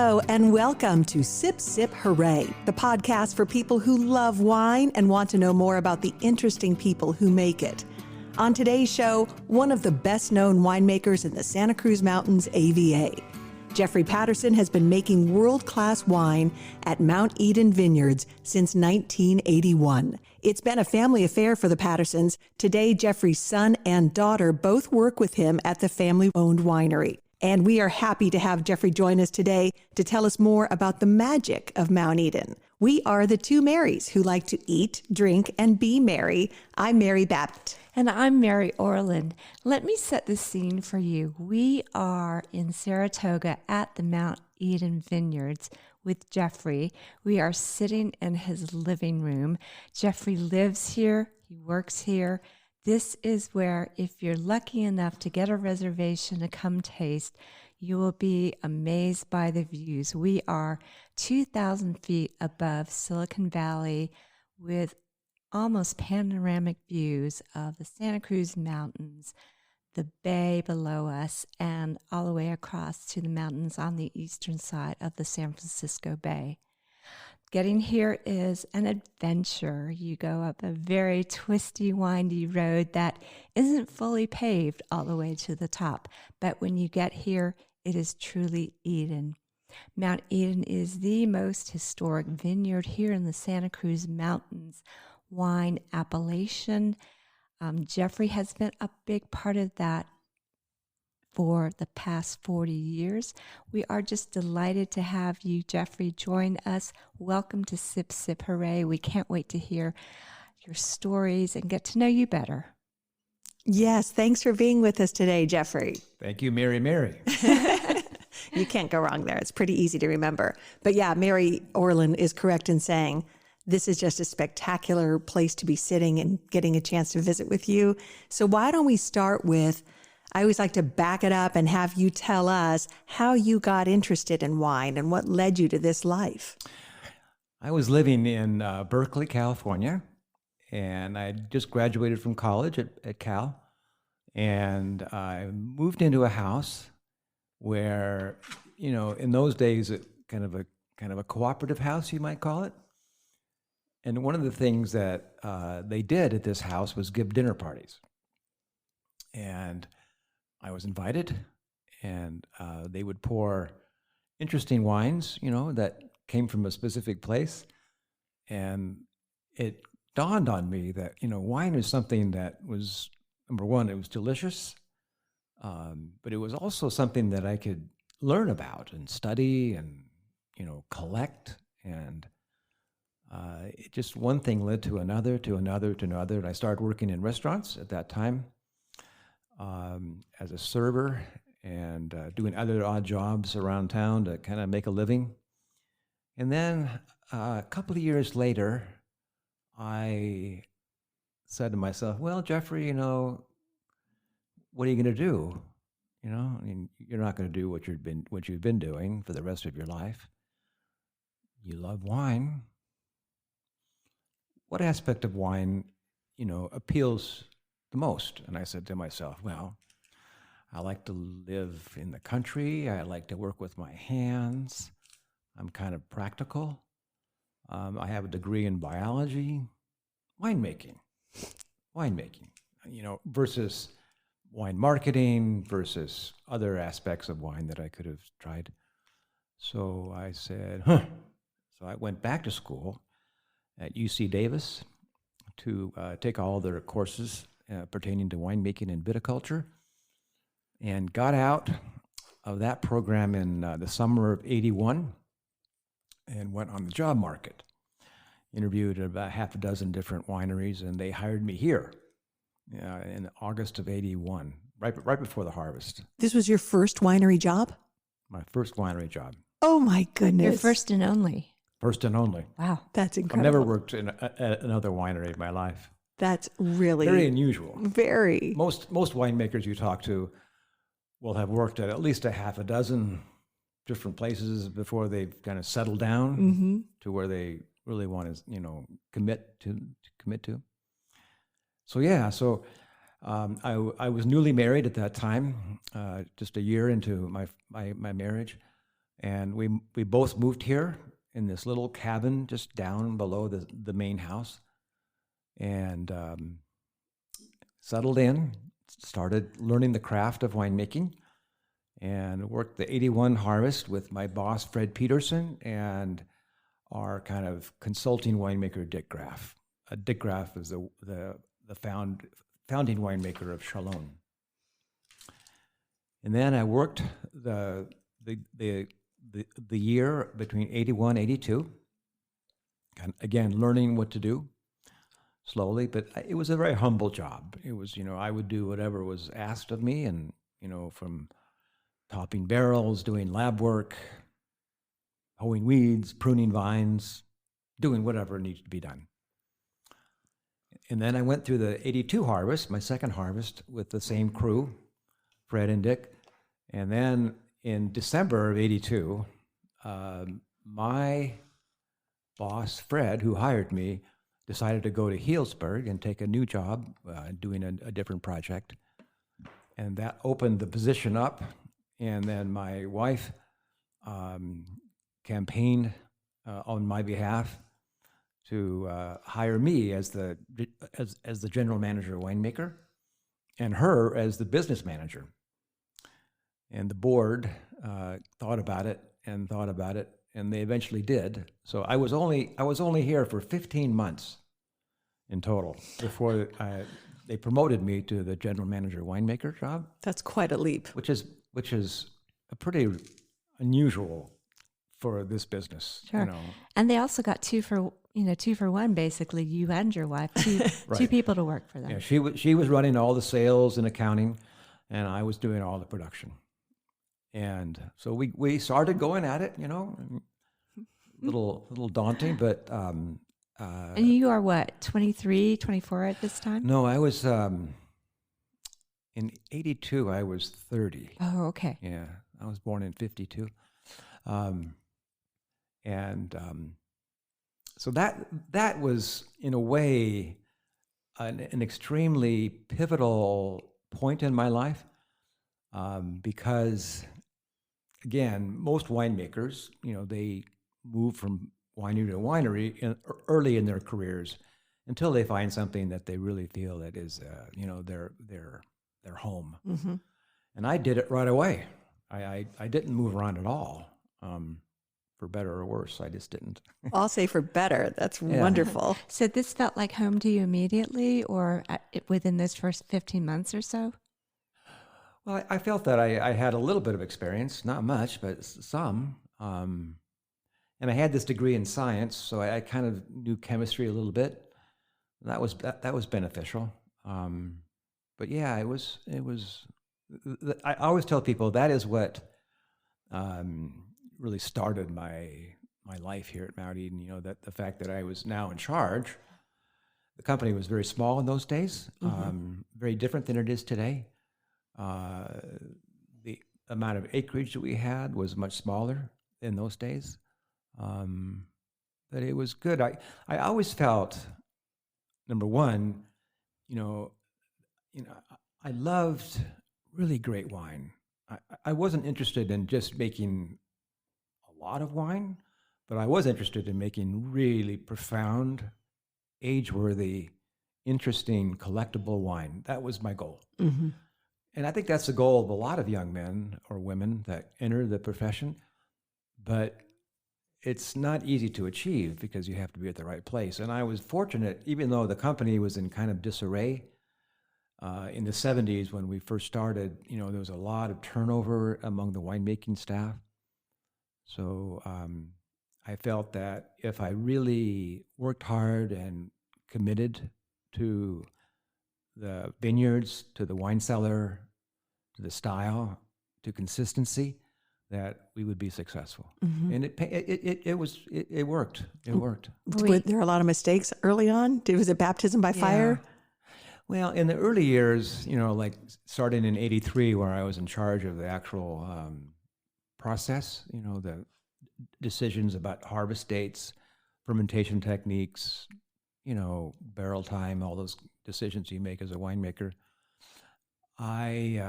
Hello and welcome to Sip Sip Hooray, the podcast for people who love wine and want to know more about the interesting people who make it. On today's show, one of the best-known winemakers in the Santa Cruz Mountains AVA. Jeffrey Patterson has been making world-class wine at Mount Eden Vineyards since 1981. It's been a family affair for the Pattersons. Today, Jeffrey's son and daughter both work with him at the family-owned winery. And we are happy to have Jeffrey join us today to tell us more about the magic of Mount Eden. We are the two Marys who like to eat, drink, and be merry. I'm Mary Babbitt. And I'm Mary Orland. Let me set the scene for you. We are in Saratoga at the Mount Eden Vineyards with Jeffrey. We are sitting in his living room. Jeffrey lives here. He works here. This is where, if you're lucky enough to get a reservation to come taste, you will be amazed by the views. We are 2,000 feet above Silicon Valley with almost panoramic views of the Santa Cruz Mountains, the bay below us, and all the way across to the mountains on the eastern side of the San Francisco Bay. Getting here is an adventure. You go up a very twisty, windy road that isn't fully paved all the way to the top. But when you get here, it is truly Eden. Mount Eden is the most historic vineyard here in the Santa Cruz Mountains wine appellation. Jeffrey has been a big part of that for the past 40 years. We are just delighted to have you, Jeffrey, join us. Welcome to Sip Sip Hooray. We can't wait to hear your stories and get to know you better. Yes, thanks for being with us today, Jeffrey. Thank you, Mary. You can't go wrong there. It's pretty easy to remember. But yeah, Mary Orland is correct in saying this is just a spectacular place to be sitting and getting a chance to visit with you. So why don't we start with, I always like to back it up and have you tell us how you got interested in wine and what led you to this life. I was living in Berkeley, California, and I just graduated from college at Cal, and I moved into a house where, you know, in those days, kind of a cooperative house, you might call it. And one of the things that they did at this house was give dinner parties. And I was invited, and they would pour interesting wines, you know, that came from a specific place. And it dawned on me that, you know, wine is something that was, number one, it was delicious, but it was also something that I could learn about and study and, you know, collect. And it just one thing led to another, to another, to another. And I started working in restaurants at that time. As a server and doing other odd jobs around town to kind of make a living. And then a couple of years later, I said to myself, well, Jeffrey, you know, what are you going to do? You know, I mean, you're not going to do what you've been doing for the rest of your life. You love wine. What aspect of wine, you know, appeals the most? And I said to myself, well, I like to live in the country. I like to work with my hands. I'm kind of practical. I have a degree in biology. Winemaking, you know, versus wine marketing versus other aspects of wine that I could have tried. So I said, So I went back to school at UC Davis to take all their courses pertaining to winemaking and viticulture, and got out of that program in the summer of '81 and went on the job market. Interviewed at about half a dozen different wineries, and they hired me here in August of '81, right before the harvest. This was your first winery job? My first winery job. Oh my goodness. Your first and only. First and only. Wow. That's incredible. I've never worked in another winery in my life. That's really very unusual. Very. Most winemakers you talk to will have worked at least a half a dozen different places before they've kind of settled down to where they really want to, you know, commit to. So yeah, I was newly married at that time, just a year into my marriage, And we both moved here in this little cabin just down below the main house, and settled in, started learning the craft of winemaking, and worked the 81 harvest with my boss, Fred Patterson, and our kind of consulting winemaker, Dick Graff. Dick Graff is the founding winemaker of Chalon. And then I worked the year between 81, 82, again, learning what to do slowly, but it was a very humble job. It was, I would do whatever was asked of me, and, from topping barrels, doing lab work, hoeing weeds, pruning vines, doing whatever needs to be done. And then I went through the 82 harvest, my second harvest, with the same crew, Fred and Dick. And then in December of 82, my boss, Fred, who hired me, decided to go to Healdsburg and take a new job doing a different project. And that opened the position up. And then my wife campaigned on my behalf to hire me as the general manager winemaker, and her as the business manager. And the board thought about it, and they eventually did. So I was only here for 15 months in total before they promoted me to the general manager winemaker job. That's quite a leap. Which is a pretty unusual for this business. Sure. And they also got two for one, basically, you and your wife, Right. two people to work for them. Yeah, she was running all the sales and accounting, and I was doing all the production. And so we started going at it, little daunting, but and you are what, 23, 24 at this time? no, I was in 82, I was 30. Oh, okay. Yeah, I was born in 52. So that was, in a way, an extremely pivotal point in my life, because, again, most winemakers, they move from winery to winery early in their careers until they find something that they really feel that is, their home. Mm-hmm. And I did it right away. I didn't move around at all. For better or worse, I just didn't. I'll say for better. That's wonderful. So this felt like home to you immediately, or within those first 15 months or so? Well, I felt that I had a little bit of experience, not much, but some. And I had this degree in science, so I kind of knew chemistry a little bit. That was beneficial. But yeah, it was. I always tell people that is what really started my life here at Mount Eden. That the fact that I was now in charge. The company was very small in those days, very different than it is today. The amount of acreage that we had was much smaller in those days. But it was good. I always felt, number one, I loved really great wine. I wasn't interested in just making a lot of wine, but I was interested in making really profound, age-worthy, interesting, collectible wine. That was my goal. Mm-hmm. And I think that's the goal of a lot of young men or women that enter the profession. But it's not easy to achieve because you have to be at the right place. And I was fortunate, even though the company was in kind of disarray in the 70s when we first started, there was a lot of turnover among the winemaking staff. So I felt that if I really worked hard and committed to the vineyards, to the wine cellar, to the style, to consistency, that we would be successful. Mm-hmm. And it worked. It worked. Were there a lot of mistakes early on? Was it baptism by fire? Well, in the early years, like starting in 83, where I was in charge of the actual process, the decisions about harvest dates, fermentation techniques, barrel time, all those decisions you make as a winemaker. I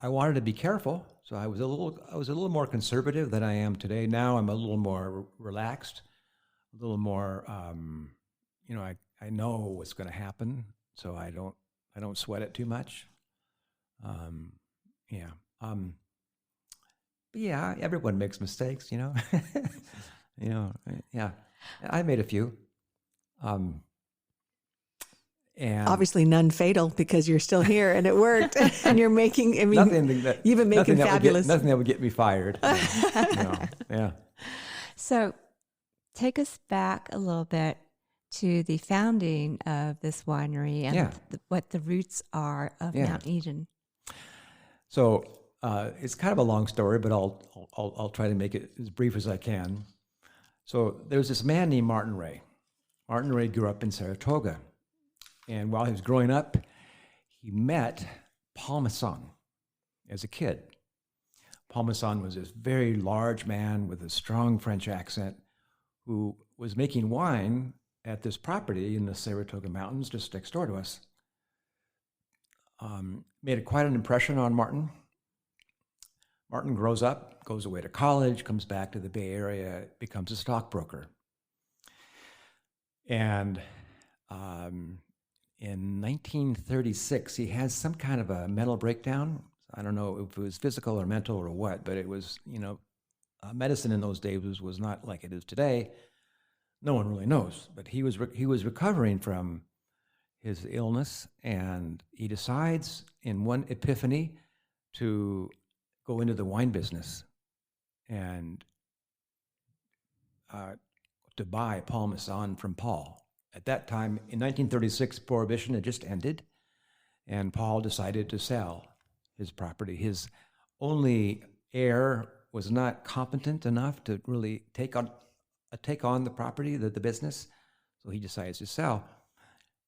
I wanted to be careful, so I was a little more conservative than I am today. Now I'm a little more relaxed, a little more, I know what's going to happen, so I don't sweat it too much. Yeah. But yeah, everyone makes mistakes, Yeah, I made a few. And Obviously none fatal because you're still here and it worked. And you're making, you've been making fabulous. Nothing that would get me fired. Yeah. So take us back a little bit to the founding of this winery and what the roots are of Mount Eden. So it's kind of a long story, but I'll try to make it as brief as I can. So there was this man named Martin Ray. Martin Ray grew up in Saratoga. And while he was growing up, he met Paul Masson as a kid. Paul Masson was this very large man with a strong French accent who was making wine at this property in the Saratoga Mountains just next door to us. Made quite an impression on Martin. Martin grows up, goes away to college, comes back to the Bay Area, becomes a stockbroker. And in 1936, he has some kind of a mental breakdown. I don't know if it was physical or mental or what, but it was, medicine in those days was not like it is today. No one really knows, but he was recovering from his illness, and he decides in one epiphany to go into the wine business and to buy Paul Masson from Paul. At that time, in 1936, Prohibition had just ended, and Paul decided to sell his property. His only heir was not competent enough to really take on the property, the business, so he decides to sell.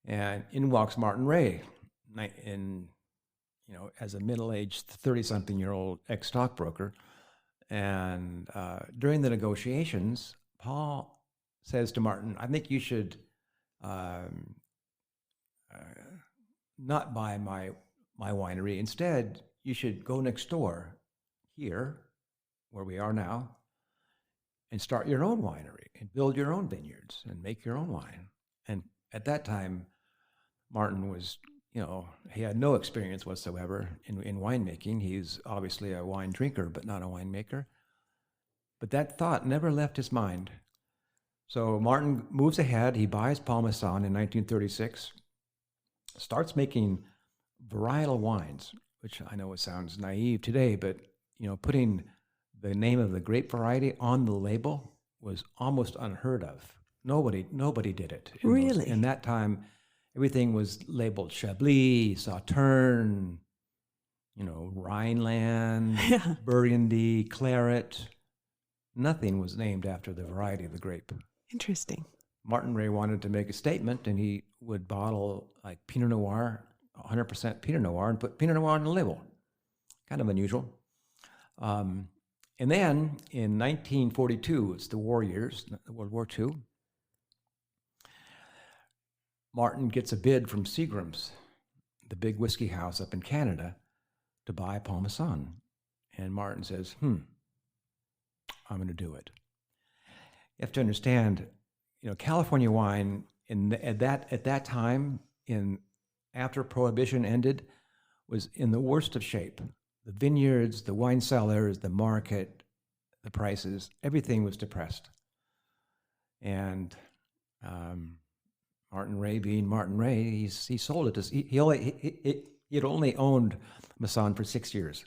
And in walks Martin Ray, as a middle-aged 30-something-year-old ex-stockbroker. And during the negotiations, Paul says to Martin, I think you should not buy my winery. Instead, you should go next door here, where we are now, and start your own winery and build your own vineyards and make your own wine. And at that time, Martin was, he had no experience whatsoever in winemaking. He's obviously a wine drinker, but not a winemaker. But that thought never left his mind. So Martin moves ahead. He buys Paul Masson in 1936, starts making varietal wines, which I know it sounds naive today, but putting the name of the grape variety on the label was almost unheard of. Nobody did it. Really? In that time, everything was labeled Chablis, Sauterne, Rhineland, Burgundy, Claret. Nothing was named after the variety of the grape. Interesting. Martin Ray wanted to make a statement, and he would bottle like Pinot Noir, 100% Pinot Noir, and put Pinot Noir on the label. Kind of unusual. And then in 1942, it's the war years, World War II, Martin gets a bid from Seagram's, the big whiskey house up in Canada, to buy Paul Masson. And Martin says, I'm going to do it. You have to understand, California wine at that time, after Prohibition ended, was in the worst of shape. The vineyards, the wine cellars, the market, the prices, everything was depressed. And Martin Ray, being Martin Ray, he sold it. He had only owned Masson for 6 years,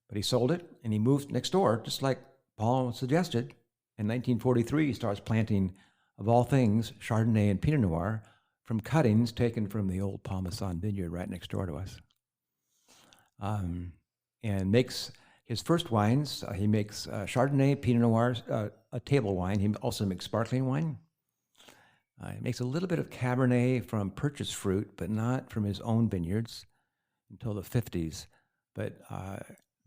but he sold it and he moved next door, just like Paul suggested. In 1943, he starts planting, of all things, Chardonnay and Pinot Noir from cuttings taken from the old Paul Masson vineyard right next door to us. And makes his first wines. He makes Chardonnay, Pinot Noir, a table wine. He also makes sparkling wine. He makes a little bit of Cabernet from purchased fruit, but not from his own vineyards until the 50s. But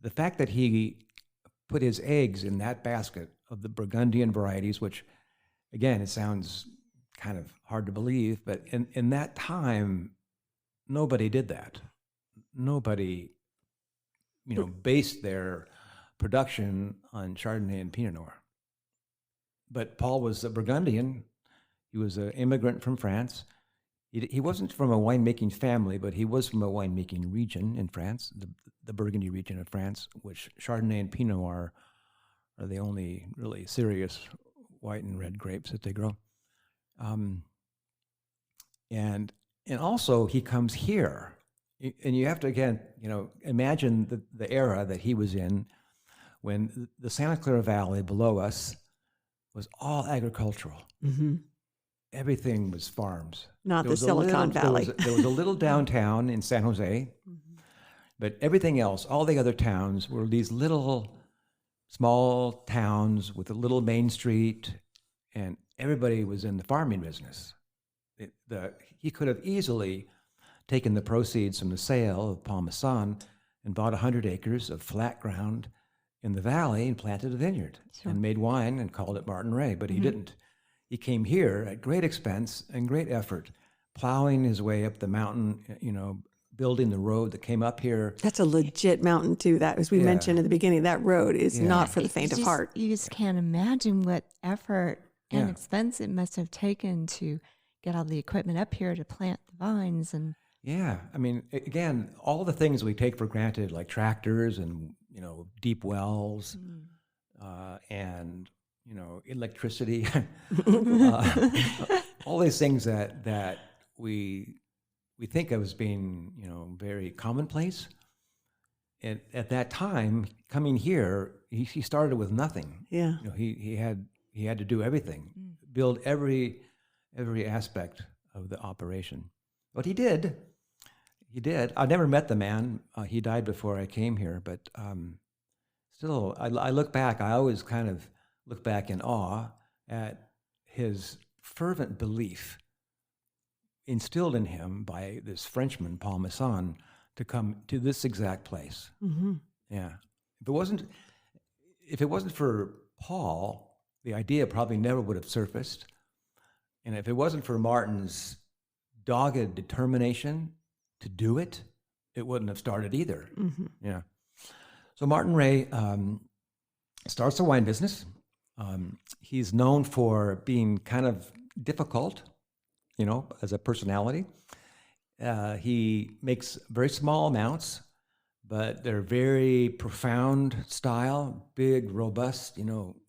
the fact that he put his eggs in that basket of the Burgundian varieties, which, again, it sounds kind of hard to believe, but in that time, nobody did that. Nobody based their production on Chardonnay and Pinot Noir. But Paul was a Burgundian. He was an immigrant from France. He wasn't from a winemaking family, but he was from a winemaking region in France, the Burgundy region of France, which Chardonnay and Pinot Noir are the only really serious white and red grapes that they grow. And also he comes here, and you have to again, imagine the era that he was in, when the Santa Clara Valley below us was all agricultural. Mm-hmm. Everything was farms. Not the Silicon Valley. There was a little downtown in San Jose, but everything else, all the other towns, were these little small towns with a little main street, and everybody was in the farming business. He could have easily taken the proceeds from the sale of Parmesan and bought 100 acres of flat ground in the valley and planted a vineyard and made wine and called it Martin Ray, but he didn't. He came here at great expense and great effort, plowing his way up the mountain, building the road that came up here. That's a legit mountain too. That, as we mentioned at the beginning, that road is not for the faint of heart. You just can't imagine what effort and expense it must have taken to get all the equipment up here to plant the vines. And yeah, I mean, again, all the things we take for granted, like tractors and deep wells, and electricity, all these things that we think of as being very commonplace. And at that time, coming here, he started with nothing. Yeah, he had to do everything, build every aspect of the operation. But he did. I never met the man. He died before I came here, but still, I look back. I always kind of look back in awe at his fervent belief instilled in him by this Frenchman, Paul Masson, to come to this exact place. Mm-hmm. Yeah. If it wasn't for Paul, the idea probably never would have surfaced. And if it wasn't for Martin's dogged determination to do it, it wouldn't have started either. Mm-hmm. Yeah. So Martin Ray starts a wine business. He's known for being kind of difficult, as a personality. He makes very small amounts, but they're very profound style, big, robust,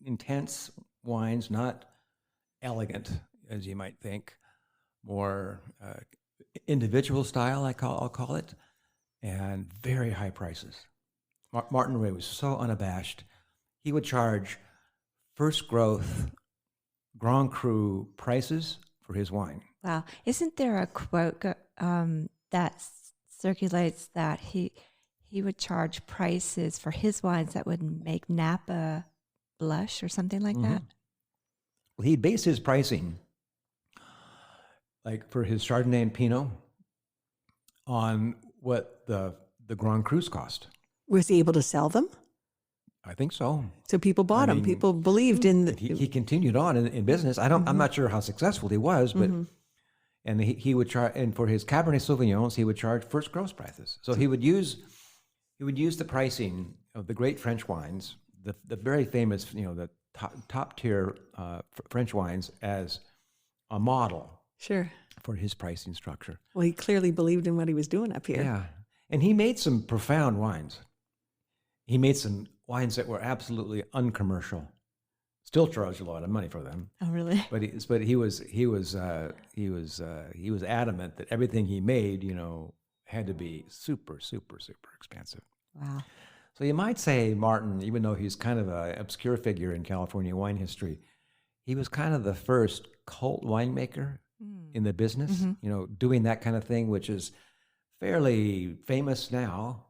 intense wines, not elegant, as you might think, more individual style, I'll call it, and very high prices. Martin Ray was so unabashed. He would charge first growth Grand Cru prices for his wine. Wow. Isn't there a quote that circulates that he would charge prices for his wines that would make Napa blush or something like that? Well, he'd base his pricing, like for his Chardonnay and Pinot, on what the Grand Crus cost. Was he able to sell them? I think so. So people bought them. People believed in the... He continued on in business. I'm not sure how successful he was, but and he would charge, and for his Cabernet Sauvignons, he would charge first gross prices. So he would use the pricing of the great French wines, the very famous, the top tier French wines, as a model. Sure. For his pricing structure. Well, he clearly believed in what he was doing up here. Yeah, and he made some profound wines. He made some wines that were absolutely uncommercial. Still charged a lot of money for them. Oh, really? But he was adamant that everything he made, had to be super, super, super expensive. Wow. So you might say Martin, even though he's kind of an obscure figure in California wine history, he was kind of the first cult winemaker in the business. Doing that kind of thing, which is fairly famous now,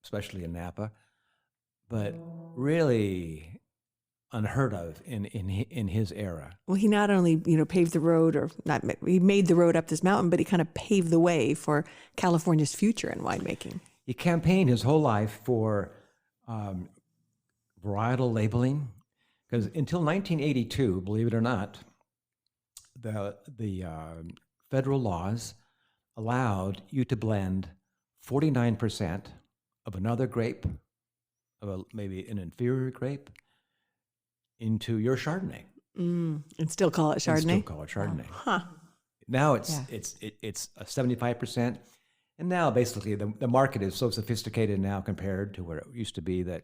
especially in Napa, but really unheard of in his era. Well, he not only paved the road, he made the road up this mountain, but he kind of paved the way for California's future in winemaking. He campaigned his whole life for varietal labeling, because until 1982, believe it or not, the federal laws allowed you to blend 49% of another grape, maybe an inferior grape, into your Chardonnay. And still call it And Chardonnay? still call it Chardonnay. Huh. Now it's a 75%. And now basically the market is so sophisticated now compared to what it used to be that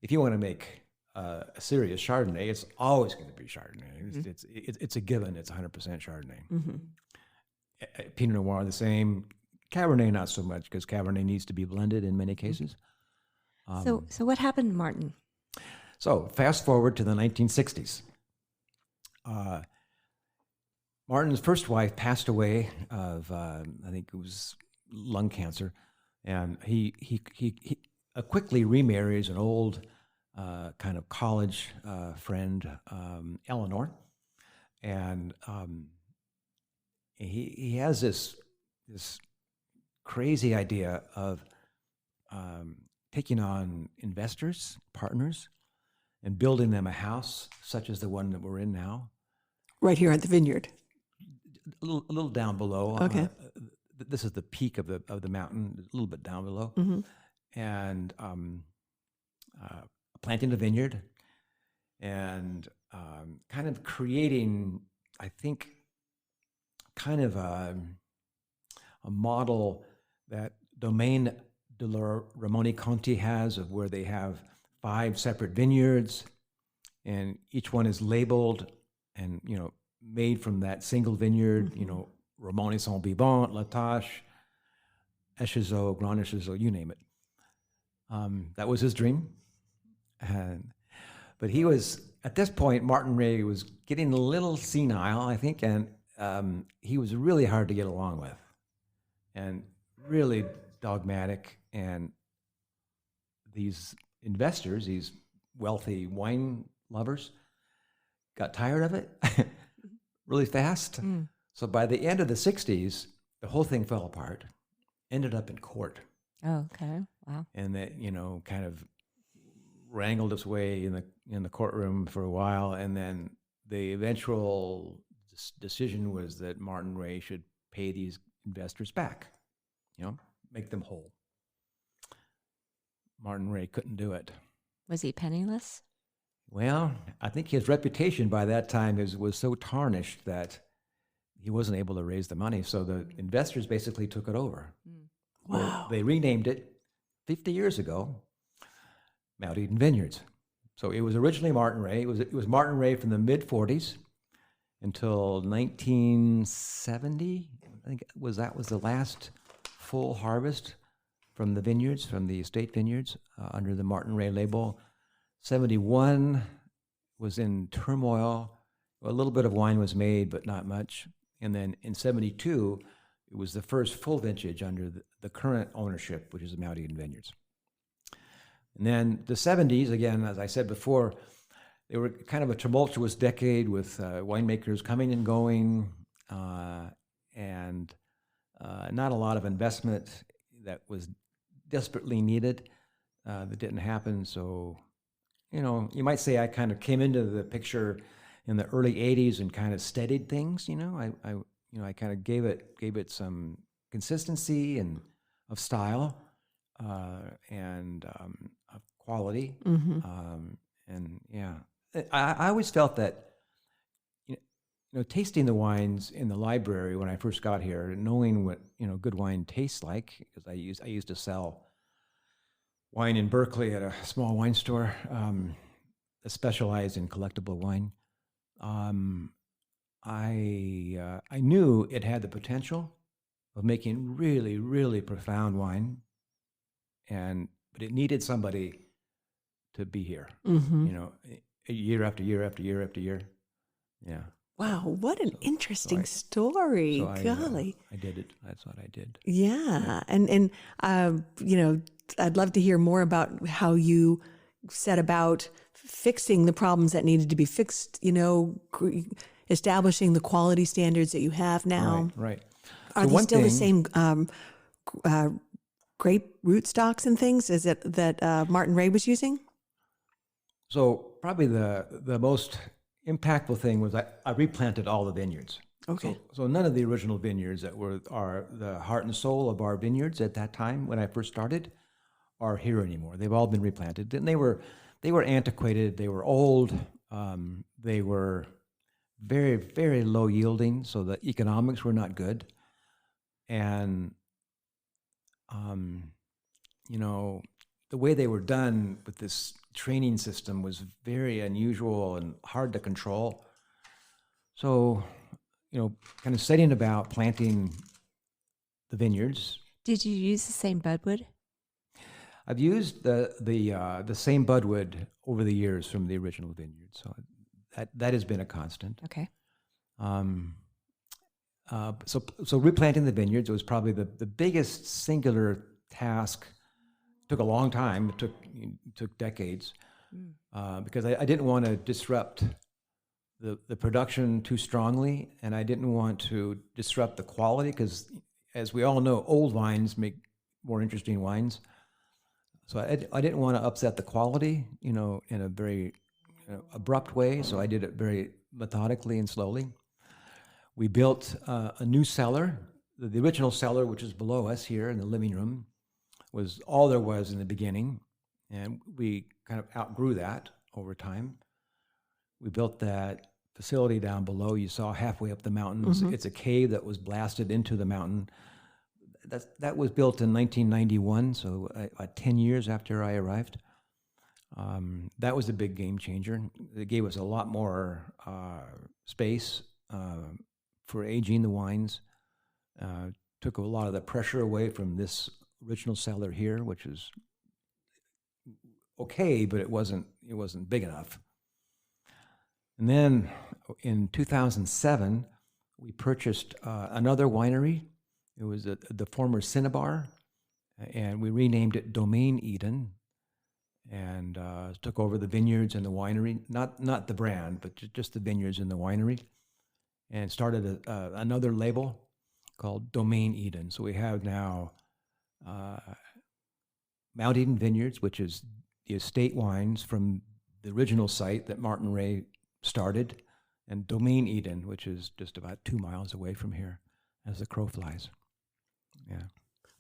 if you want to make a serious Chardonnay, it's always going to be Chardonnay. It's a given. It's 100% Chardonnay. Pinot Noir the same. Cabernet not so much because Cabernet needs to be blended in many cases. So what happened, Martin? So fast forward to the 1960s. Martin's first wife passed away of I think it was lung cancer, and he quickly remarries an old kind of college friend, Eleanor, and he has this crazy idea of taking on investors, partners, and building them a house such as the one that we're in now. Right here at the vineyard. A little down below. Okay. This is the peak of the mountain, a little bit down below, and planting a vineyard, and kind of creating, I think, kind of a model that Domaine de la Ramoni Conti has, of where they have 5 separate vineyards, and each one is labeled and made from that single vineyard. Ramoni Saint Vivant, La Tâche, Echezeaux, Grand Echezeaux, you name it. That was his dream. But he was, at this point, Martin Ray was getting a little senile, I think, and he was really hard to get along with and really dogmatic. And these investors, these wealthy wine lovers, got tired of it really fast. So by the end of the 60s, the whole thing fell apart, ended up in court. Oh, okay. Wow. And that, kind of wrangled its way in the courtroom for a while. And then the eventual decision was that Martin Ray should pay these investors back, make them whole. Martin Ray couldn't do it. Was he penniless? Well, I think his reputation by that time was so tarnished that he wasn't able to raise the money. So the investors basically took it over. Wow. They renamed it 50 years ago, Mount Eden Vineyards. So it was originally Martin Ray. It was Martin Ray from the mid-40s until 1970. I think that was the last full harvest from the vineyards, from the estate vineyards, under the Martin Ray label. 71 was in turmoil. A little bit of wine was made, but not much. And then in 72, it was the first full vintage under the current ownership, which is the Mount Eden Vineyards. And then the 70s, again, as I said before, they were kind of a tumultuous decade with winemakers coming and going, and not a lot of investment that was desperately needed that didn't happen. So, you might say I kind of came into the picture in the early 80s and kind of steadied things. I kind of gave it some consistency and of style and of quality. And yeah, I always felt that tasting the wines in the library when I first got here, and knowing what good wine tastes like, because I used to sell wine in Berkeley at a small wine store that specialized in collectible wine. I knew it had the potential of making really, really profound wine, but it needed somebody to be here. Year after year after year after year. Yeah. Wow, what an interesting story. Golly. I did it. That's what I did. Yeah. And I'd love to hear more about how you set about fixing the problems that needed to be fixed, establishing the quality standards that you have now. Right. Are they still the same grape rootstocks and things as that Martin Ray was using? So probably the most impactful thing was I replanted all the vineyards. Okay. So none of the original vineyards that are the heart and soul of our vineyards at that time when I first started are here anymore. They've all been replanted, and they were antiquated. They were old. They were very, very low yielding, so the economics were not good. And the way they were done with this training system was very unusual and hard to control. So, kind of setting about planting the vineyards. Did you use the same budwood? I've used the same budwood over the years from the original vineyard, so that has been a constant. Okay. So replanting the vineyards was probably the biggest singular task. It took a long time. It took decades because I didn't want to disrupt the production too strongly, and I didn't want to disrupt the quality because, as we all know, old wines make more interesting wines. So I didn't want to upset the quality, in a very abrupt way. So I did it very methodically and slowly. We built a new cellar. The original cellar, which is below us here in the living room, was all there was in the beginning, and we kind of outgrew that over time. We built that facility down below. You saw halfway up the mountains. Mm-hmm. It's a cave that was blasted into the mountain. That was built in 1991, so 10 years after I arrived. That was a big game changer. It gave us a lot more space for aging the wines. Took a lot of the pressure away from this original cellar here, which is okay, but it wasn't big enough. And then in 2007, we purchased another winery. It was the former Cinnabar, and we renamed it Domain Eden, and took over the vineyards and the winery, not the brand, but just the vineyards and the winery, and started another label called Domain Eden. So we have now Mount Eden Vineyards, which is the estate wines from the original site that Martin Ray started, and Domain Eden, which is just about 2 miles away from here as the crow flies. Yeah.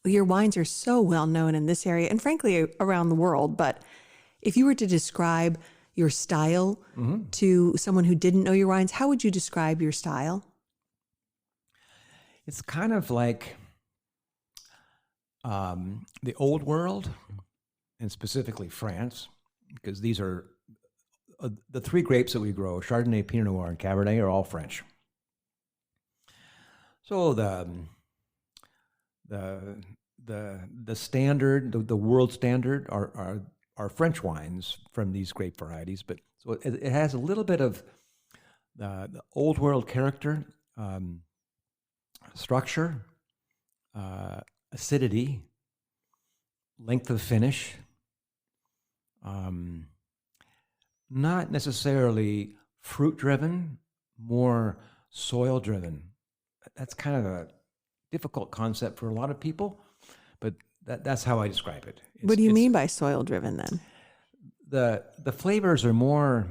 Well, your wines are so well known in this area and frankly around the world, but if you were to describe your style mm-hmm. to someone who didn't know your wines, how would you describe your style? It's kind of like the old world, and specifically France, because these are the three grapes that we grow: Chardonnay, Pinot Noir, and Cabernet are all French. So the standard, the world standard, are French wines from these grape varieties. But so it has a little bit of the old world character, structure, acidity, length of finish. Not necessarily fruit-driven, more soil-driven. That's kind of a difficult concept for a lot of people, but that's how I describe it. What do you mean by soil-driven then? The flavors are more,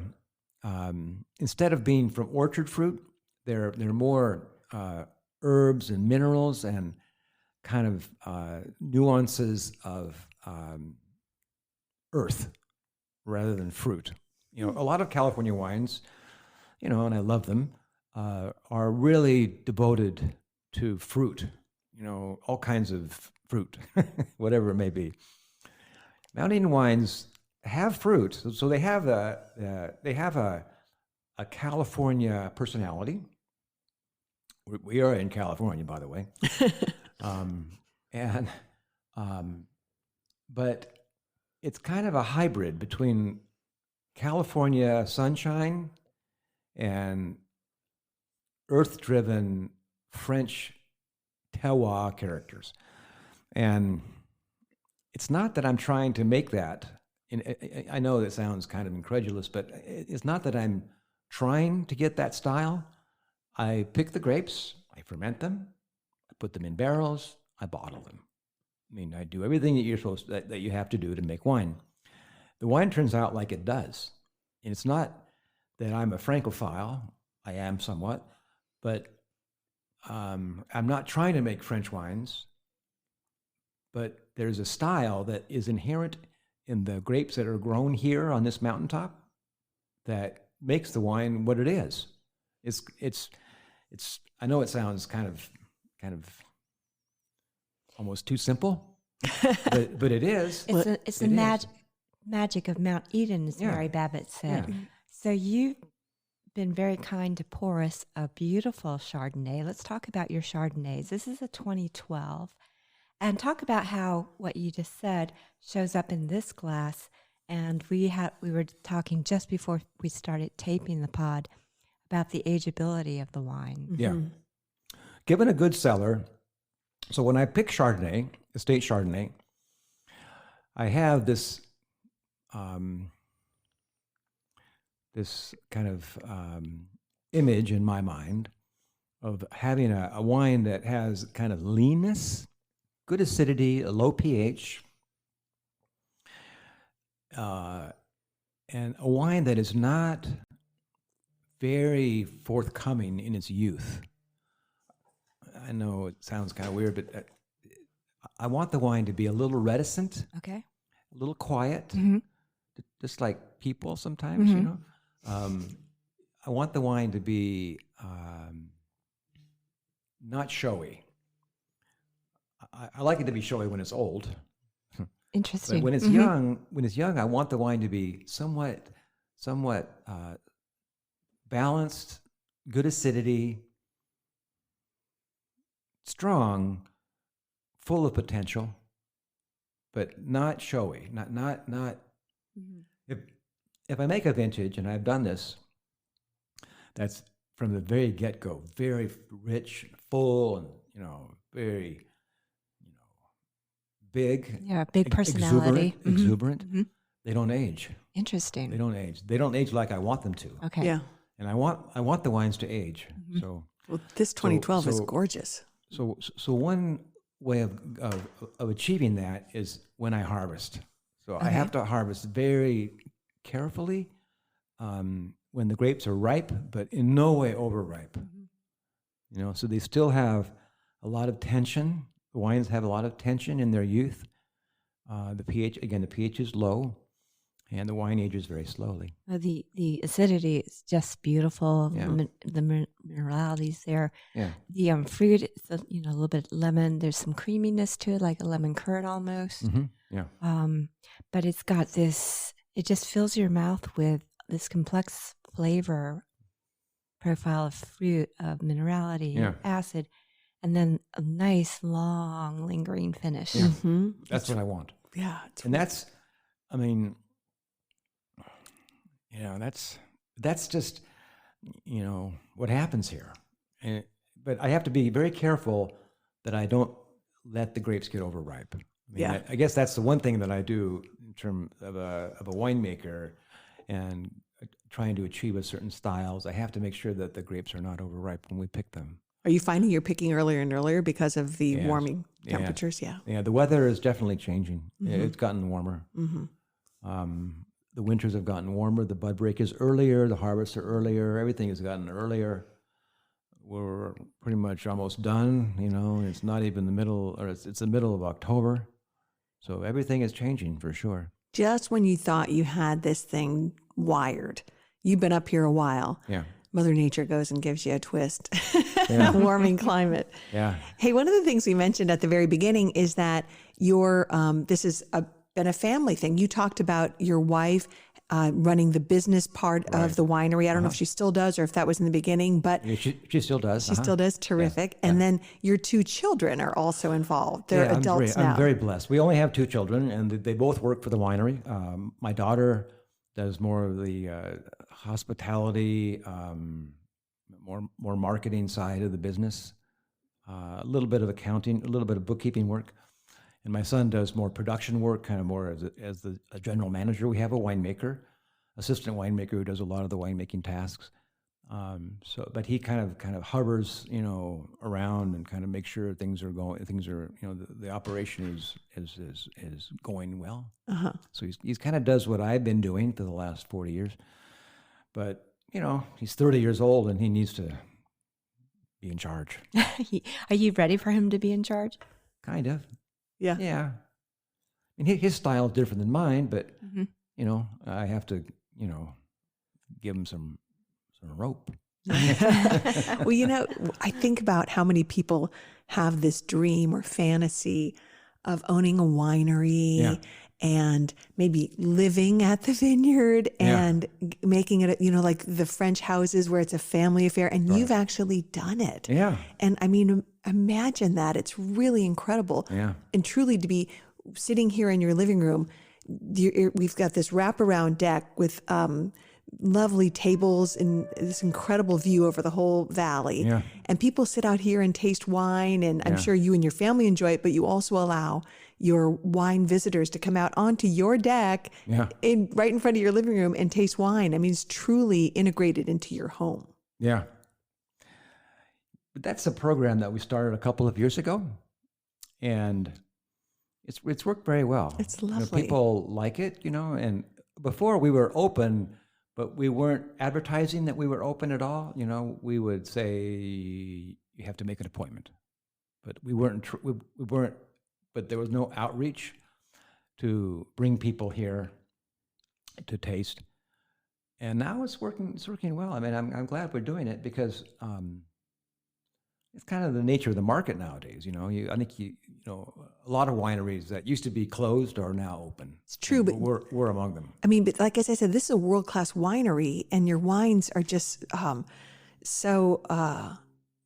instead of being from orchard fruit, they're more herbs and minerals and kind of nuances of earth rather than fruit. A lot of California wines, and I love them, are really devoted to fruit, all kinds of fruit, whatever it may be. Mount Eden wines have fruit, so they have a California personality. We are in California, by the way, but it's kind of a hybrid between California sunshine and earth-driven French terroir characters. And it's not that I'm trying to make that. I know that sounds kind of incredulous, but it's not that I'm trying to get that style. I pick the grapes, I ferment them, I put them in barrels, I bottle them. I do everything that you have to do to make wine. The wine turns out like it does. And it's not that I'm a Francophile. I am somewhat, but I'm not trying to make French wines. but there's a style that is inherent in the grapes that are grown here on this mountaintop that makes the wine what it is. It's I know it sounds kind of almost too simple, but it is. It's the magic of Mount Eden, as Mary Babbitt said. Yeah. So you've been very kind to pour us a beautiful Chardonnay. Let's talk about your Chardonnays. This is a 2012. And talk about how what you just said shows up in this glass. And we were talking just before we started taping the pod about the ageability of the wine. Yeah. Given a good cellar, so when I pick Chardonnay, estate Chardonnay, I have this this kind of image in my mind of having a wine that has kind of leanness, good acidity, a low pH, and a wine that is not very forthcoming in its youth. I know it sounds kind of weird, but I want the wine to be a little reticent, Okay. a little quiet, Mm-hmm. just like people sometimes, you know. I want the wine to be not showy. I like it to be showy when it's old. Interesting. But when it's young, I want the wine to be somewhat balanced, good acidity, strong, full of potential, but not showy. Not. If I make a vintage, and I've done this, that's from the very get-go, very rich, full, and very big. Yeah, big personality. Exuberant. They don't age. Interesting. They don't age. They don't age like I want them to. Okay. Yeah. And I want the wines to age. So Well, this 2012 is gorgeous. So one way of achieving that is when I harvest. So I have to harvest very carefully when the grapes are ripe, but in no way overripe. So they still have a lot of tension. The wines have a lot of tension in their youth. The pH is low, and the wine ages very slowly. The acidity is just beautiful. Yeah. The mineralities there. Yeah. The fruit, it's a little bit lemon. There's some creaminess to it, like a lemon curd almost. Yeah. But it's got this. It just fills your mouth with this complex flavor profile of fruit, of minerality, Yeah. acid, and then a nice, long, lingering finish. Yeah. That's what I want. Yeah. And that's just, what happens here. But I have to be very careful that I don't let the grapes get overripe. I guess that's the one thing that I do in terms of a winemaker and trying to achieve a certain styles. I have to make sure that the grapes are not overripe when we pick them. Are you finding you're picking earlier and earlier because of the Yes. warming Yeah. temperatures? Yeah. Yeah, the weather is definitely changing. It's gotten warmer. The winters have gotten warmer. The bud break is earlier. The harvests are earlier. Everything has gotten earlier. We're pretty much almost done. It's not even the middle, or it's the middle of October. So everything is changing for sure. Just when you thought you had this thing wired, you've been up here a while. Yeah. Mother Nature goes and gives you a twist. Yeah. Warming climate. Yeah. Hey, one of the things we mentioned at the very beginning is that this has been a family thing. You talked about your wife running the business part of the winery. I don't know if she still does or if that was in the beginning, but Yeah, she still does. she still does. Terrific. And then your two children are also involved. They're adults now. I'm very blessed. We only have two children, and they both work for the winery. My daughter does more of the hospitality, more marketing side of the business, a little bit of accounting, a little bit of bookkeeping work. And my son does more production work, kind of more as a general manager. We have a winemaker, assistant winemaker who does a lot of the winemaking tasks. But he kind of hovers, around and kind of makes sure things are, the operation is going well. So he's kind of does what I've been doing for the last 40 years. But, he's 30 years old and he needs to be in charge. Are you ready for him to be in charge? Kind of. Yeah. Yeah. And his style is different than mine, but Mhm. you know, I have to, you know, give him some rope. Well, you know, I think about how many people have this dream or fantasy of owning a winery Yeah. and maybe living at the vineyard Yeah. and making it, you know, like the French houses where it's a family affair, and you've actually done it. Yeah. And I mean, imagine that. It's really incredible. Yeah. And truly to be sitting here in your living room, we've got this wraparound deck with lovely tables and this incredible view over the whole valley. Yeah. And people sit out here and taste wine, and I'm Yeah. sure you and your family enjoy it, but you also allow your wine visitors to come out onto your deck Yeah. right in front of your living room and taste wine. I mean, it's truly integrated into your home. Yeah. But that's a program that we started a couple of years ago, and it's worked very well. It's You know, lovely. people like it, you know, and before we were open, but we weren't advertising that we were open at all. You know, we would say you have to make an appointment, but we weren't. We weren't. But there was no outreach to bring people here to taste. And now it's working. It's working well. I mean, I'm glad we're doing it because it's kind of the nature of the market nowadays. You know, I think you know a lot of wineries that used to be closed are now open. It's true, And but we're among them. I mean, but like as I said, this is a world-class winery, and your wines are just so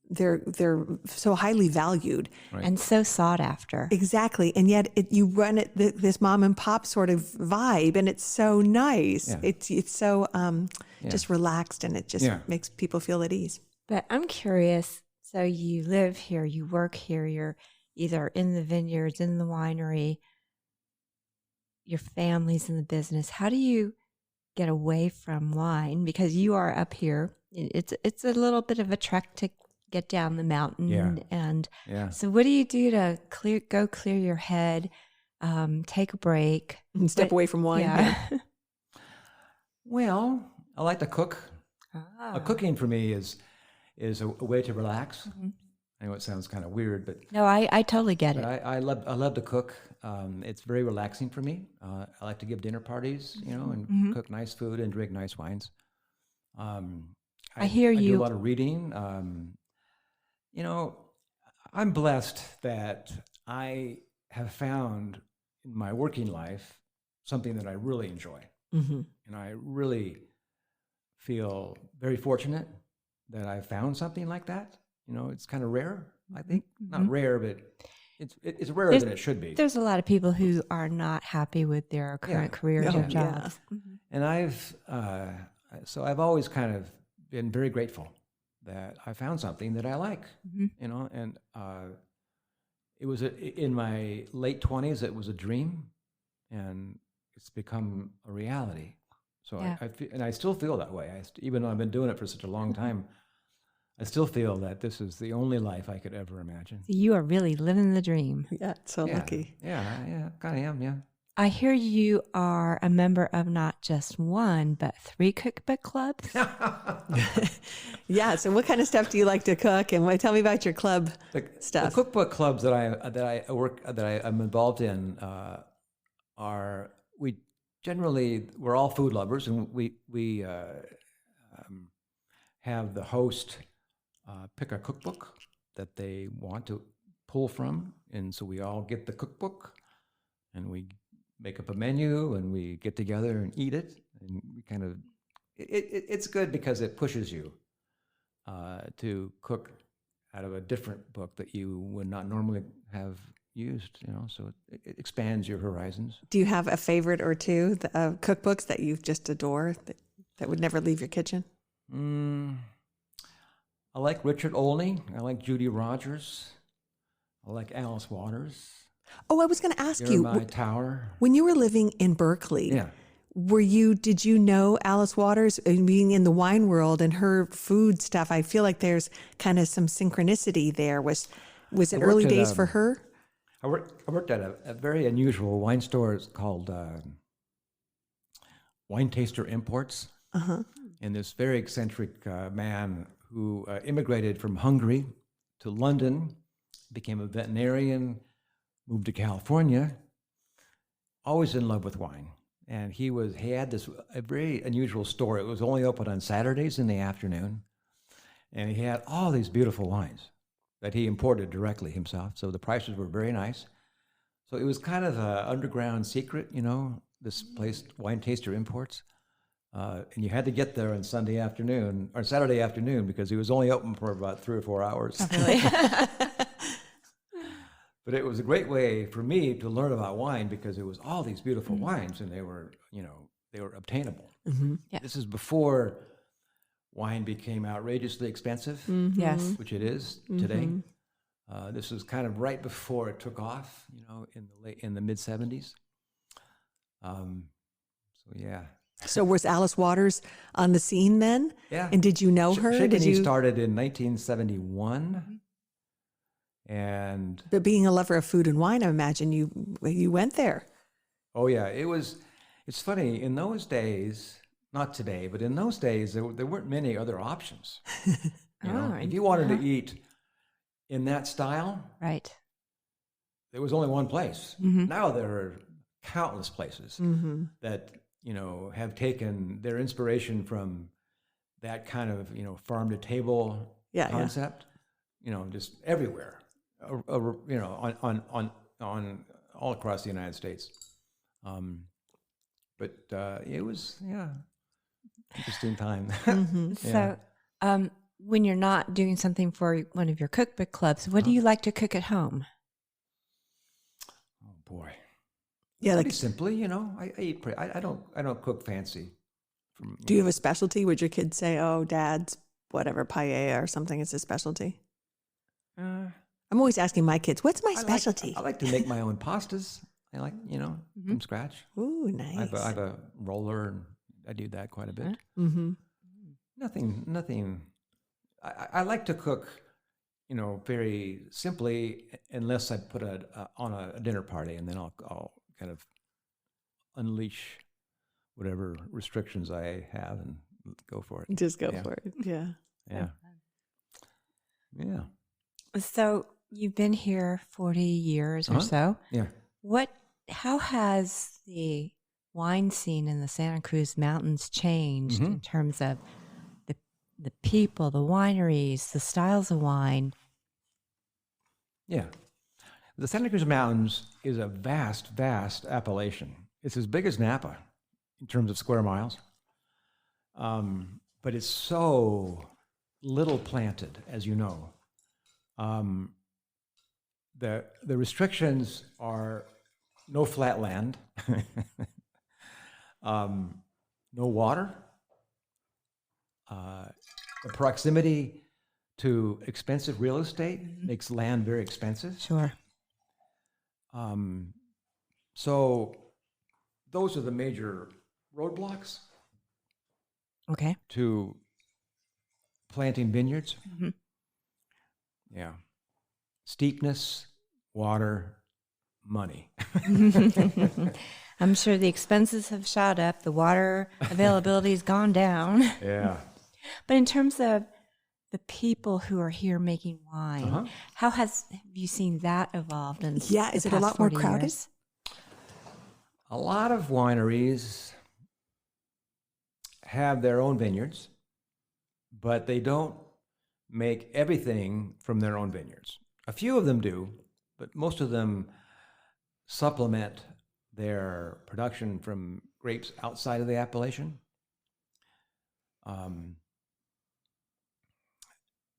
they're so highly valued. Right. And so sought after. Exactly, and yet you run it this mom and pop sort of vibe, and it's so nice. Yeah. It's so just relaxed, and it just Yeah. makes people feel at ease. But I'm curious. So you live here, you work here, you're either in the vineyards, in the winery, your family's in the business. How do you get away from wine? Because you are up here. It's a little bit of a trek to get down the mountain. Yeah. And Yeah. so what do you do to clear your head, take a break? And step But- away from wine. Yeah. Well, I like to cook. Ah. Cooking for me is a way to relax. Mhm. I know it sounds kind of weird, but No, I totally get But it. I love to cook. It's very relaxing for me. I like to give dinner parties, you know, and Mhm. cook nice food and drink nice wines. I hear I do you. a lot of reading. You know, I'm blessed that I have found in my working life something that I really enjoy, Mm-hmm. and I really feel very fortunate that I found something like that. You know, it's kind of rare. I think not Mhm. rare, but it's rarer There's- than it should be. There's a lot of people who are not happy with their current careers Oh, or yeah. jobs. Mhm. And I've always kind of been very grateful that I found something that I like, Mhm. you know, and it was in my late 20s, it was a dream, and it's become a reality. So Yeah. and I still feel that way. Even though I've been doing it for such a long time, I still feel that this is the only life I could ever imagine. So you are really living the dream. Yeah, so Yeah, lucky. yeah, kind of am, yeah. I hear you are a member of not just one, but 3 cookbook clubs. Yeah. So, what kind of stuff do you like to cook? And tell me about your club stuff. The cookbook clubs that I'm involved in we're all food lovers, and we have the host pick a cookbook that they want to pull from, and so we all get the cookbook, and we make up a menu, and we get together and eat it, and we kind of it's good because it pushes you to cook out of a different book that you would not normally have used, you know, so it expands your horizons. Do you have a favorite or two cookbooks that you just adore that would never leave your kitchen? I like Richard Olney. I like Judy Rogers. I like Alice Waters. Oh, I was going to ask you, Jeremiah Tower. when you were living in Berkeley, Yeah. did you know Alice Waters? And being in the wine world and her food stuff, I feel like there's kind of some synchronicity there. Was it I early worked at, days for her? I worked at a very unusual wine store. It's called Wine Taster Imports. Uh-huh. And this very eccentric man who immigrated from Hungary to London, became a veterinarian, moved to California, always in love with wine. And he had a very unusual store. It was only open on Saturdays in the afternoon. And he had all these beautiful wines that he imported directly himself. So the prices were very nice. So it was kind of an underground secret, this place, Wine Taster Imports. And you had to get there on Sunday afternoon or Saturday afternoon because he was only open for about 3 or 4 hours. Oh, really? But it was a great way for me to learn about wine because it was all these beautiful wines and they were obtainable. Mm-hmm. Yeah. This is before wine became outrageously expensive, Yes. which it is today. This was kind of right before it took off, in the mid 70s. So yeah. So was Alice Waters on the scene then? Yeah. And did you know her? Shaken started in 1971. And But being a lover of food and wine, I imagine you went there. oh yeah, it's funny, in those days, not today, but in those days, there weren't many other options. If you wanted to eat in that style, Right. there was only one place. Now there are countless places that, have taken their inspiration from that kind of, farm to table concept, just everywhere, on all across the United States. But it was, interesting time. So, when you're not doing something for one of your cookbook clubs, what do you like to cook at home? Oh boy. Yeah, Pretty simply, I eat pretty. I don't cook fancy. Do you have a specialty? Would your kids say, "Oh, Dad's whatever paella or something is his specialty"? I'm always asking my kids, "What's my specialty?" I like to make my own pastas. I like, from scratch. Ooh, nice. I have a roller, and I do that quite a bit. Mm-hmm. Nothing. I like to cook, very simply, unless I put on a dinner party, and then I'll kind of unleash whatever restrictions I have and go for it. Just go for it. Yeah. Yeah. Yeah. So you've been here 40 years or so. Yeah. How has the wine scene in the Santa Cruz Mountains changed in terms of the people, the wineries, the styles of wine? Yeah. The Santa Cruz Mountains is a vast, vast appellation. It's as big as Napa in terms of square miles. But it's so little planted, as you know. The restrictions are no flat land, no water, the proximity to expensive real estate makes land very expensive. Sure. So those are the major roadblocks Okay. to planting vineyards. Yeah. Steepness, water, money. I'm sure the expenses have shot up. The water availability has gone down. Yeah. But in terms of the people who are here making wine, how have you seen that evolved? Is it a lot more crowded? Years? A lot of wineries have their own vineyards, but they don't make everything from their own vineyards. A few of them do, but most of them supplement their production from grapes outside of the appellation.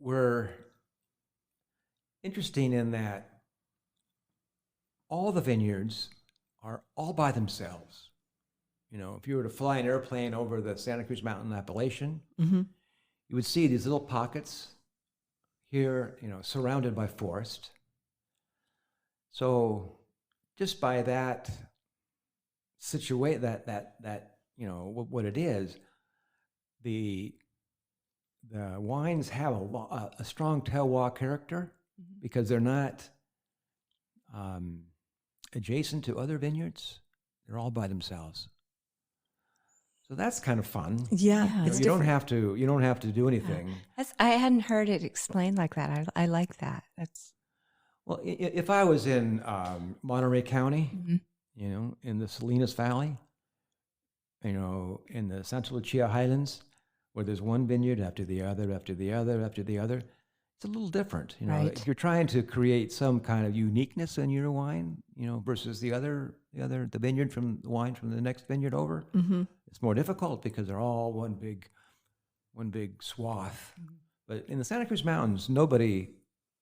We're interesting in that all the vineyards are all by themselves. If you were to fly an airplane over the Santa Cruz Mountain appellation, you would see these little pockets here, surrounded by forest. So just by that situate that what it is, the wines have a strong terroir character because they're not adjacent to other vineyards. They're all by themselves. So that's kind of fun. Yeah, you don't have to do anything. I hadn't heard it explained like that. I like that. Well, if I was in Monterey County, Mm-hmm. In the Salinas Valley, in the Santa Lucia Highlands, where there's one vineyard after the other, after the other, after the other, it's a little different. Right. If you're trying to create some kind of uniqueness in your wine, versus the vineyard from the wine from the next vineyard over, it's more difficult because they're all one big swath. But in the Santa Cruz Mountains, nobody,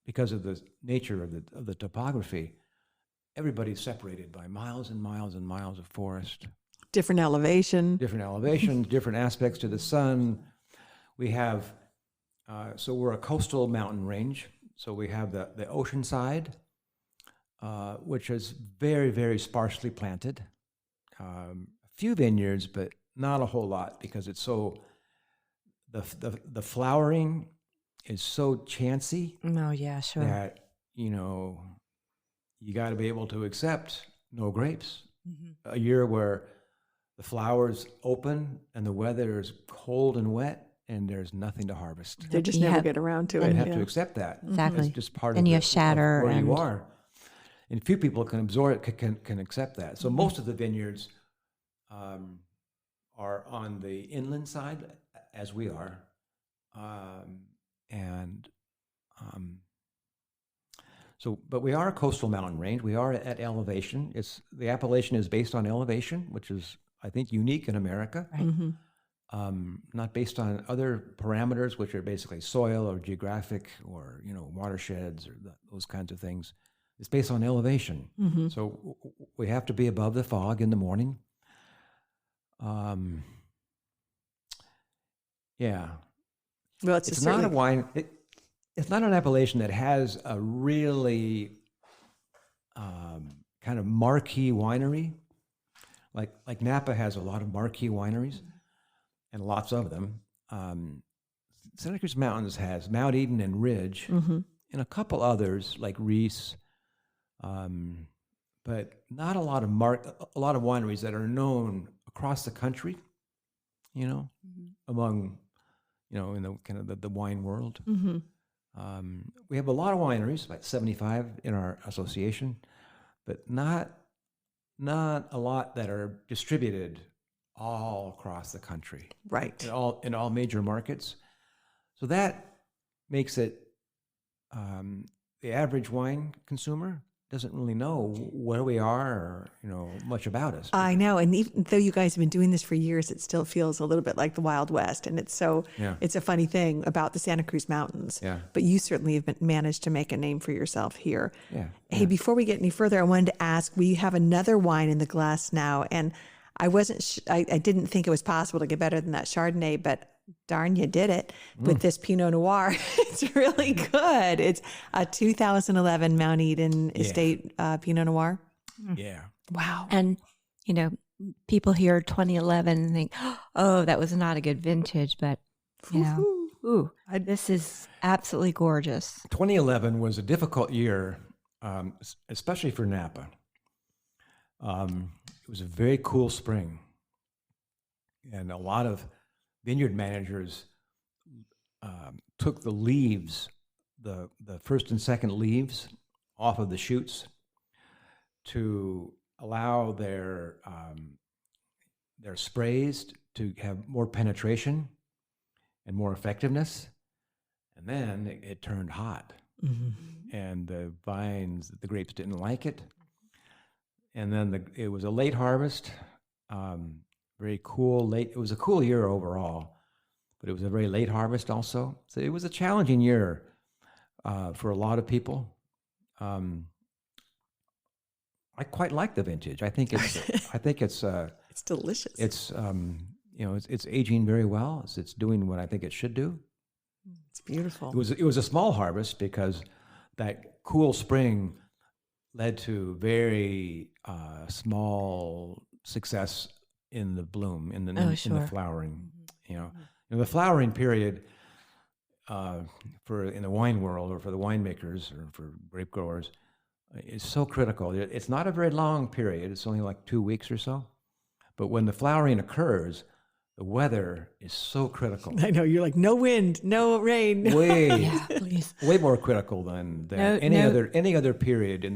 because of the nature of the topography, everybody's separated by miles and miles and miles of forest. Different elevation. Different elevations, different aspects to the sun. We have, so we're a coastal mountain range. So we have the ocean side, which is very, very sparsely planted. A few vineyards, but not a whole lot because it's so, the flowering is so chancy. Oh, yeah, sure. That, you got to be able to accept no grapes. A year where the flowers open and the weather is cold and wet and there's nothing to harvest. They just never get around to it. You have to accept that. Exactly. It's just part And of you have shatter where you and- are. And few people can absorb it, can accept that. So most of the vineyards are on the inland side, as we are. But we are a coastal mountain range. We are at elevation. The appellation is based on elevation, which is, I think, unique in America. Right. Not based on other parameters, which are basically soil or geographic or watersheds or those kinds of things. It's based on elevation. So we have to be above the fog in the morning. Yeah. Well, It's not a wine. It's not an appellation that has a really kind of marquee winery. Like Napa has a lot of marquee wineries, and lots of them. Santa Cruz Mountains has Mount Eden and Ridge, and a couple others like Reese, but not a lot of wineries that are known across the country. Among in the kind of the wine world. We have a lot of wineries, like 75 in our association, but not a lot that are distributed all across the country. Right. In all major markets. So that makes it the average wine consumer doesn't really know where we are or much about us. I know, and even though you guys have been doing this for years, it still feels a little bit like the Wild West, and it's a funny thing about the Santa Cruz Mountains. Yeah. But you certainly have managed to make a name for yourself here. Yeah. Hey, before we get any further, I wanted to ask. We have another wine in the glass now, and I wasn't. I didn't think it was possible to get better than that Chardonnay, but darn, you did it with this Pinot Noir. It's really good. It's a 2011 Mount Eden Estate Pinot Noir. Yeah. Wow. And, people hear 2011 and think, oh, that was not a good vintage, but, this is absolutely gorgeous. 2011 was a difficult year, especially for Napa. It was a very cool spring, and a lot of vineyard managers took the leaves, the first and second leaves, off of the shoots to allow their sprays to have more penetration and more effectiveness. And then it turned hot, and the grapes didn't like it. And then it was a late harvest. Very cool late. It was a cool year overall, but it was a very late harvest also. So it was a challenging year for a lot of people. I quite like the vintage. I think it's it's delicious. It's it's aging very well. It's doing what I think it should do. It's beautiful. It was a small harvest because that cool spring led to very small success in the bloom, in the flowering. The flowering period in the wine world, or for the winemakers, or for grape growers, is so critical. It's not a very long period. It's only like 2 weeks or so. But when the flowering occurs, the weather is so critical. I know, you're like, no wind, no rain. Way, Please. way more critical than any other period in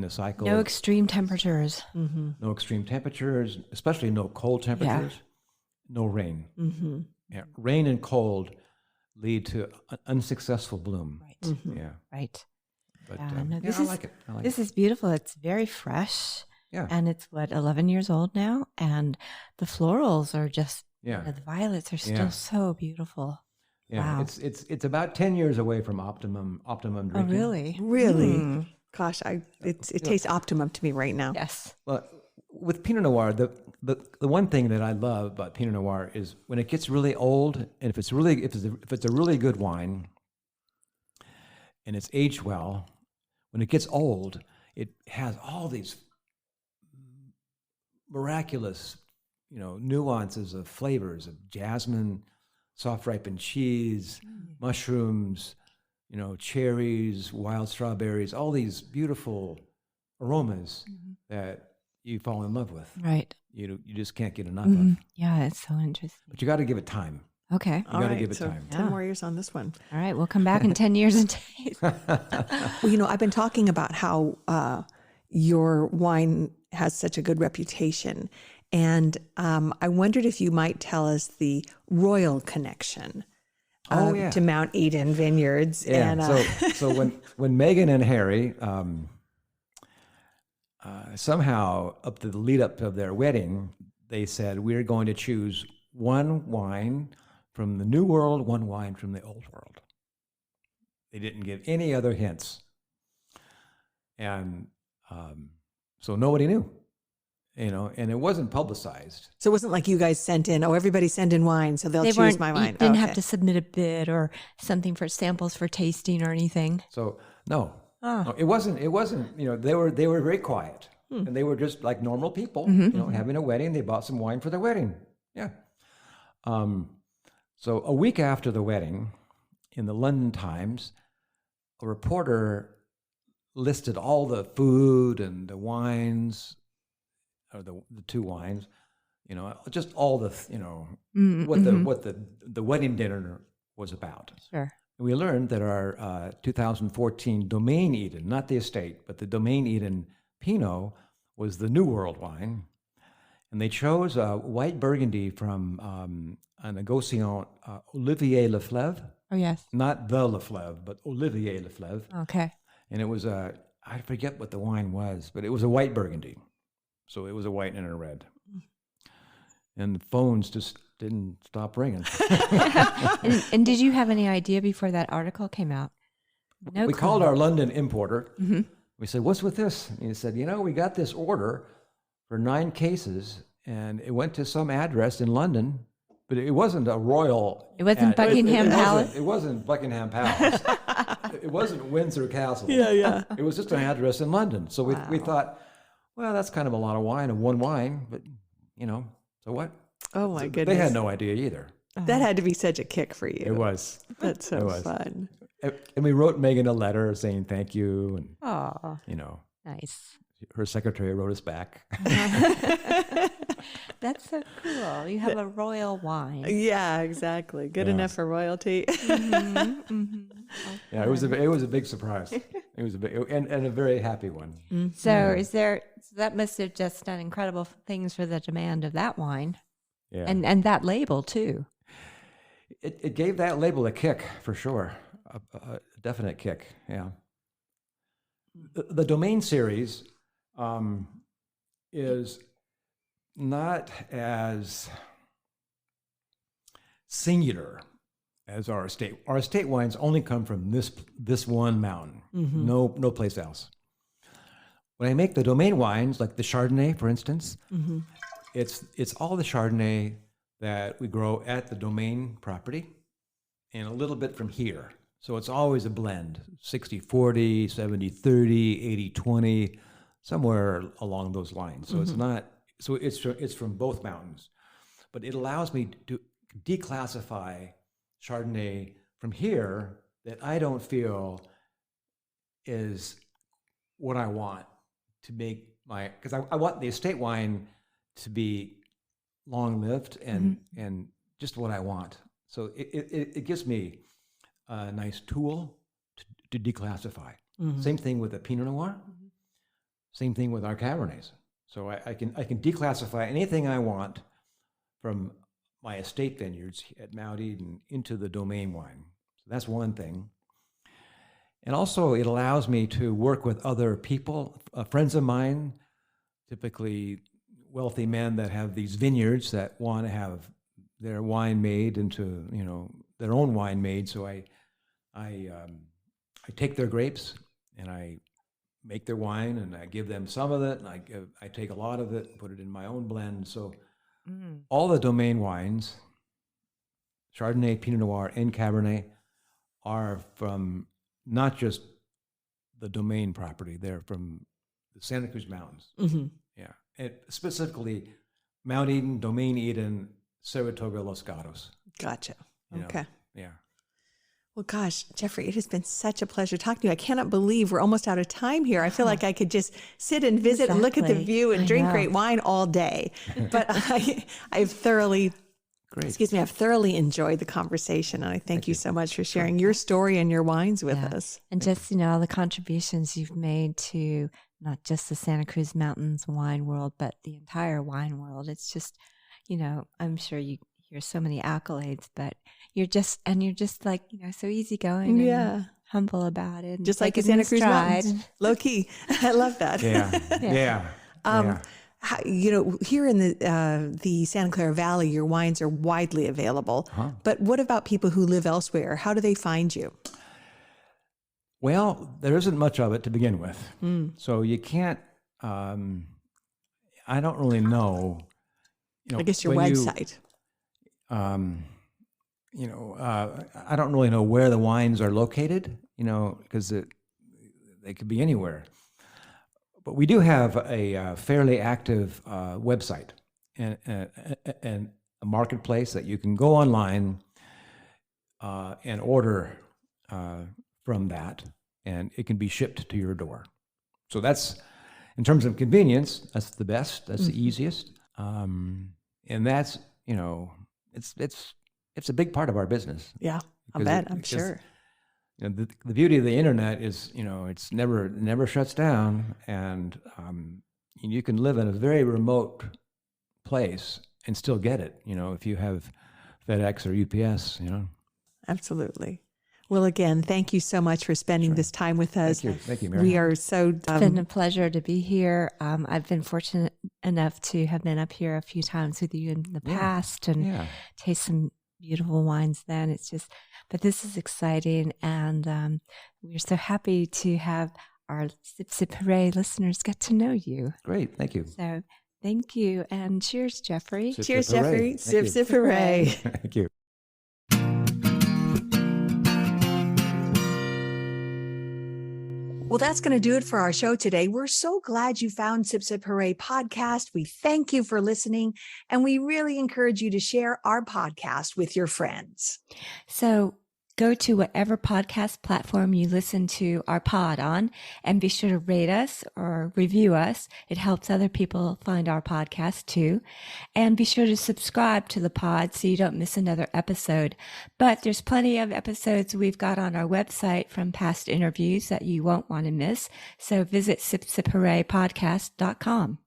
the cycle. No extreme temperatures. No extreme temperatures, especially no cold temperatures. No rain. Yeah, rain and cold lead to an unsuccessful bloom. Right. Yeah. Right. But I I like it. I like This it. is beautiful. It's very fresh. Yeah. And it's 11 years old now, and the florals are just Yeah. the violets are still Yeah. so beautiful. Yeah. Wow. It's about 10 years away from optimum Oh, drinking. really? Really? Gosh, it tastes optimum to me right now. Yes. Well, with Pinot Noir, the one thing that I love about Pinot Noir is when it gets really old, and if it's a really good wine, and it's aged well, when it gets old, it has all these miraculous, nuances of flavors of jasmine, soft ripened cheese, mushrooms, cherries, wild strawberries, all these beautiful aromas that you fall in love with. Right. You just can't get enough of. Yeah, it's so interesting. But you got to give it time. Okay. You got to give it time. 10 more years on this one. All right. We'll come back in 10 years and taste. Well, I've been talking about how your wine has such a good reputation. And I wondered if you might tell us the royal connection to Mount Eden Vineyards. Yeah. And, So when Meghan and Harry somehow up to the lead up of their wedding, they said, we're going to choose one wine from the New World, one wine from the Old World. They didn't give any other hints. And so nobody knew, and it wasn't publicized. so it wasn't like you guys sent in, everybody send in wine, so they'll choose my wine. You didn't have to submit a bid or something for samples for tasting or anything. So no, it wasn't. They were very quiet, and they were just like normal people, having a wedding. They bought some wine for their wedding. Yeah. So a week after the wedding, in the London Times, a reporter listed all the food and the wines, or the two wines, just all the what the wedding dinner was about. Sure. We learned that our 2014 Domaine Eden, not the estate, but the Domaine Eden Pinot, was the New World wine. And they chose white Burgundy from a negociant, Olivier Leflevre. Oh, yes. Not the Leflevre, but Olivier Leflevre. Okay. And it was I forget what the wine was, but it was a white Burgundy. So it was a white and a red. And the phones just didn't stop ringing. And did you have any idea before that article came out? We called our London importer. We said, what's with this? And he said, we got this order for 9 cases, and it went to some address in London, but it wasn't a royal. It wasn't Buckingham Palace? It wasn't Buckingham Palace. It wasn't Windsor Castle. Yeah. It was just an address in London. So we thought, well, that's kind of a lot of wine and one wine, but, so what? Oh, my goodness. They had no idea either. That had to be such a kick for you. It was. That's so fun. And we wrote Meghan a letter saying thank you. And, Oh, nice. Her secretary wrote us back. That's so cool. You have a royal wine. Yeah, exactly. Good enough for royalty. Yeah, it was a big surprise. It was a big and a very happy one. So that must have just done incredible things for the demand of that wine. Yeah. And that label too. It gave that label a kick for sure, a definite kick. Yeah. The Domain series is not as singular as our estate. Our estate wines only come from this one mountain, no place else. When I make the Domain wines, like the Chardonnay, for instance, it's all the Chardonnay that we grow at the Domain property and a little bit from here. So it's always a blend, 60-40, 70-30, 80-20, somewhere along those lines. So it's not, so it's from both mountains. But it allows me to declassify Chardonnay from here that I don't feel is what I want to make because I want the estate wine to be long lived and just what I want. So it gives me a nice tool to declassify. Same thing with the Pinot Noir. Same thing with our Cabernets. So I can declassify anything I want from my estate vineyards at Mount Eden into the domain wine. So that's one thing. And also it allows me to work with other people, friends of mine, typically wealthy men that have these vineyards that want to have their wine made into, their own wine made. So I take their grapes and I make their wine, and I give them some of it, and I take a lot of it and put it in my own blend. So all the domain wines, Chardonnay, Pinot Noir, and Cabernet, are from not just the domain property, they're from the Santa Cruz Mountains. Yeah, and specifically Mount Eden, Domain Eden, Saratoga, Los Gatos. Gotcha. Okay. Yeah. Well, gosh, Jeffrey, it has been such a pleasure talking to you. I cannot believe we're almost out of time here. I feel like I could just sit and visit and look at the view and drink great wine all day. But I've thoroughly enjoyed the conversation. And I thank you so much for sharing your story and your wines with us. And just, all the contributions you've made to not just the Santa Cruz Mountains wine world, but the entire wine world. It's just, I'm sure you hear so many accolades, but you're just like, so easygoing and humble about it. Just like the Santa Cruz Mountains. Low key. I love that. Yeah. Here in the Santa Clara Valley, your wines are widely available. But what about people who live elsewhere? How do they find you? Well, there isn't much of it to begin with. So you can't, I don't really know. I guess your website. I don't really know where the wines are located, because they could be anywhere. But we do have a fairly active website and a marketplace that you can go online and order from that, and it can be shipped to your door. So that's, in terms of convenience, that's the best, that's the easiest. And that's, it's a big part of our business. Yeah, I bet, I'm sure. The beauty of the internet is, it's never shuts down, and you can live in a very remote place and still get it, if you have FedEx or UPS, Absolutely. Well, again, thank you so much for spending this time with us. Thank you, Mary. We are so... It's been a pleasure to be here. I've been fortunate enough to have been up here a few times with you in the past and taste some beautiful wines then. But this is exciting, and we're so happy to have our Sip Sip Hooray listeners get to know you. Great, thank you. So thank you, and cheers, Jeffrey. Cheers, Jeffrey. Sip Sip Hooray. Thank you. Well, that's going to do it for our show today. We're so glad you found Sip Sip Hooray podcast. We thank you for listening, and we really encourage you to share our podcast with your friends. So go to whatever podcast platform you listen to our pod on, and be sure to rate us or review us. It helps other people find our podcast too. And be sure to subscribe to the pod so you don't miss another episode. But there's plenty of episodes we've got on our website from past interviews that you won't want to miss. So visit sipsiphooraypodcast.com.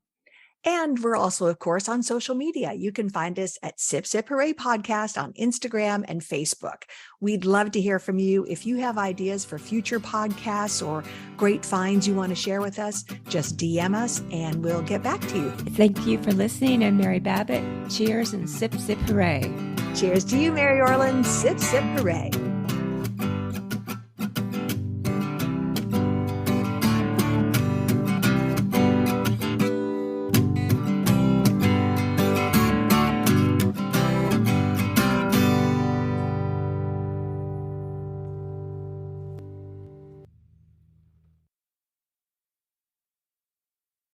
And we're also, of course, on social media. You can find us at Sip Sip Hooray Podcast on Instagram and Facebook. We'd love to hear from you. If you have ideas for future podcasts or great finds you want to share with us, just DM us and we'll get back to you. Thank you for listening. I'm Mary Babbitt. Cheers and Sip Sip Hooray. Cheers to you, Mary Orland. Sip Sip Hooray.